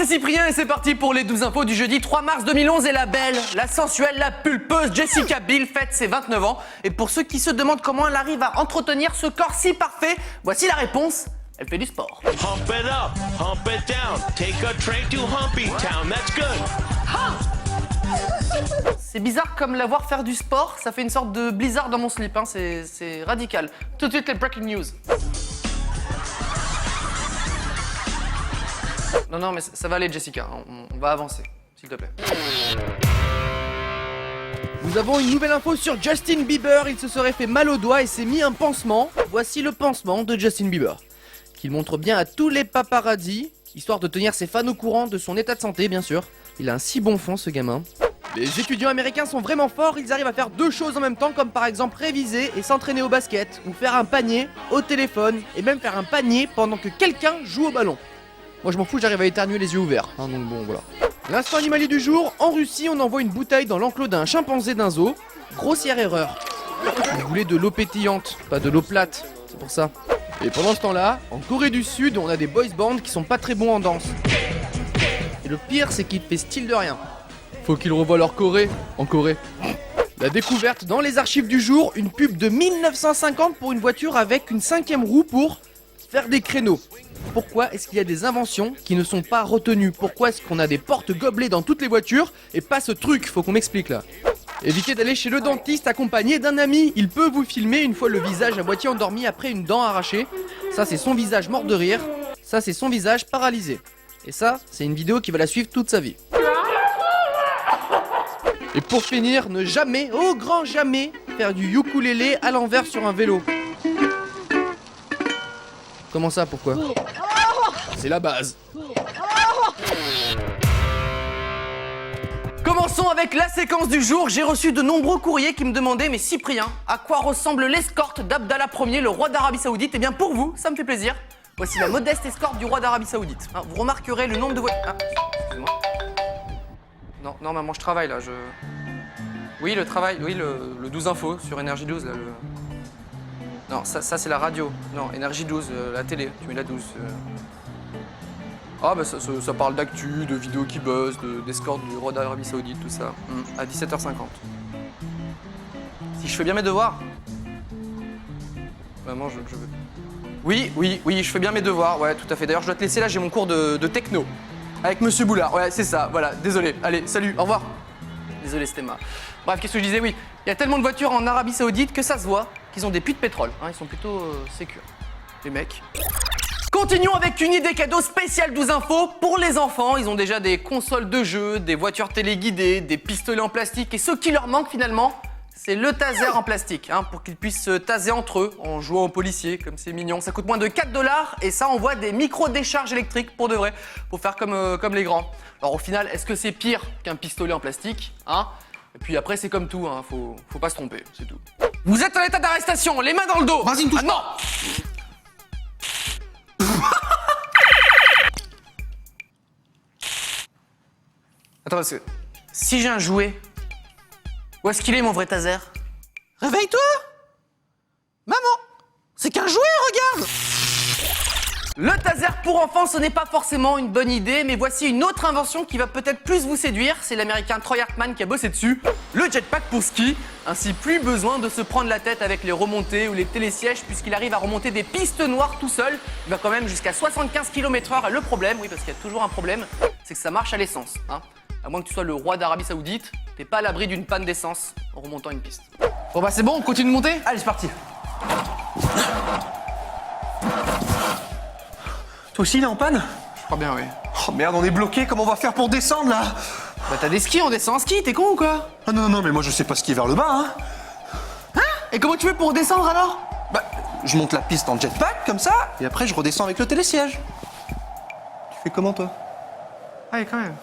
c'est Cyprien et c'est parti pour les 12 infos du jeudi 3 mars 2011 et la belle, la sensuelle, la pulpeuse Jessica Biel fête ses 29 ans. Et pour ceux qui se demandent comment elle arrive à entretenir ce corps si parfait, voici la réponse, elle fait du sport. Hump it up, hump it down, take a train to Humpy Town, that's good. C'est bizarre comme la voir faire du sport, ça fait une sorte de blizzard dans mon slip, hein. C'est radical. Tout de suite les breaking news. Non, mais ça va aller, Jessica. On va avancer, s'il te plaît. Nous avons une nouvelle info sur Justin Bieber. Il se serait fait mal au doigt et s'est mis un pansement. Voici le pansement de Justin Bieber, qu'il montre bien à tous les paparazzis, histoire de tenir ses fans au courant de son état de santé, bien sûr. Il a un si bon fond, ce gamin. Les étudiants américains sont vraiment forts. Ils arrivent à faire deux choses en même temps, comme par exemple réviser et s'entraîner au basket, ou faire un panier au téléphone, et même faire un panier pendant que quelqu'un joue au ballon. Moi je m'en fous, j'arrive à éternuer les yeux ouverts, hein, donc bon voilà. L'instant animalier du jour, en Russie on envoie une bouteille dans l'enclos d'un chimpanzé d'un zoo. Grossière erreur. Vous voulez de l'eau pétillante, pas de l'eau plate, c'est pour ça. Et pendant ce temps-là, en Corée du Sud, on a des boys bands qui sont pas très bons en danse. Et le pire c'est qu'ils fait style de rien. Faut qu'ils revoient leur Corée en Corée. La découverte dans les archives du jour, une pub de 1950 pour une voiture avec une 5e roue pour faire des créneaux. Pourquoi est-ce qu'il y a des inventions qui ne sont pas retenues? Pourquoi est-ce qu'on a des portes gobelets dans toutes les voitures et pas ce truc? Faut qu'on m'explique là. Évitez d'aller chez le dentiste accompagné d'un ami. Il peut vous filmer une fois le visage à moitié endormi après une dent arrachée. Ça c'est son visage mort de rire. Ça c'est son visage paralysé. Et ça, c'est une vidéo qui va la suivre toute sa vie. Et pour finir, ne jamais, au grand jamais, faire du ukulélé à l'envers sur un vélo. Comment ça, pourquoi? C'est la base. Commençons avec la séquence du jour. J'ai reçu de nombreux courriers qui me demandaient, mais Cyprien, à quoi ressemble l'escorte d'Abdallah Ier, le roi d'Arabie Saoudite? Eh bien pour vous, ça me fait plaisir. Voici la modeste escorte du roi d'Arabie Saoudite. Hein, vous remarquerez le nombre de voitures... Ah, excusez-moi. Non, maman, je travaille là, Oui, le travail, oui, le 12 infos sur Énergie 12, là, Non, ça c'est la radio. Non, Énergie 12, la télé, tu mets la 12. Ah bah ça parle d'actu, de vidéos qui buzzent, d'escorte du roi d'Arabie Saoudite, tout ça. À 17h50. Si je fais bien mes devoirs? Maman, je veux... Oui, je fais bien mes devoirs, ouais, tout à fait. D'ailleurs, je dois te laisser là, j'ai mon cours de techno. Avec Monsieur Boulard, ouais, c'est ça, voilà, désolé. Allez, salut, au revoir. Désolé, c'était ma... Bref, qu'est-ce que je disais? Oui, il y a tellement de voitures en Arabie Saoudite que ça se voit qu'ils ont des puits de pétrole. Hein, ils sont plutôt sécures, les mecs. Continuons avec une idée cadeau spéciale 12 infos pour les enfants. Ils ont déjà des consoles de jeux, des voitures téléguidées, des pistolets en plastique. Et ce qui leur manque finalement, c'est le taser en plastique, hein, pour qu'ils puissent se taser entre eux en jouant aux policiers, comme c'est mignon. Ça coûte moins de 4 $ et ça envoie des micro-décharges électriques pour de vrai, pour faire comme les grands. Alors au final, est-ce que c'est pire qu'un pistolet en plastique, hein? Et puis après, c'est comme tout, hein, faut pas se tromper, c'est tout. Vous êtes en état d'arrestation, les mains dans le dos. Vas-y, me touche non. Attends, parce que si j'ai un jouet, où est-ce qu'il est mon vrai taser? Réveille-toi! Maman! C'est qu'un jouet, regarde! Le taser pour enfants, ce n'est pas forcément une bonne idée, mais voici une autre invention qui va peut-être plus vous séduire. C'est l'américain Troy Hartman qui a bossé dessus. Le jetpack pour ski. Ainsi, plus besoin de se prendre la tête avec les remontées ou les télésièges, puisqu'il arrive à remonter des pistes noires tout seul. Il va quand même jusqu'à 75 km/h. Et le problème, oui, parce qu'il y a toujours un problème, c'est que ça marche à l'essence, hein. À moins que tu sois le roi d'Arabie Saoudite, t'es pas à l'abri d'une panne d'essence en remontant une piste. Bon bah c'est bon, on continue de monter? Allez, c'est parti. Toi aussi, il est en panne? Je crois bien, oui. Oh merde, on est bloqué, comment on va faire pour descendre là? Bah t'as des skis, on descend en ski, t'es con ou quoi? Ah non, mais moi je sais pas skier vers le bas, hein. Hein? Et comment tu fais pour descendre alors? Bah, je monte la piste en jetpack, comme ça, et après je redescends avec le télésiège. Tu fais comment toi? Allez, quand même.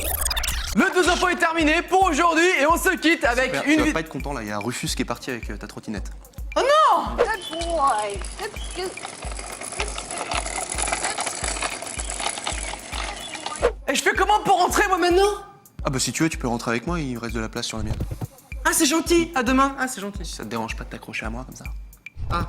Le 12 infos est terminé pour aujourd'hui et on se quitte avec Super, une tu vas vidéo. pas être content là, il y a un Rufus qui est parti avec ta trottinette. Oh non! Good boy. Good. Et je fais comment pour rentrer moi maintenant? Ah bah si tu veux, tu peux rentrer avec moi, il reste de la place sur la mienne. Ah c'est gentil, à demain. Ah c'est gentil. Si ça te dérange pas de t'accrocher à moi comme ça. Ah.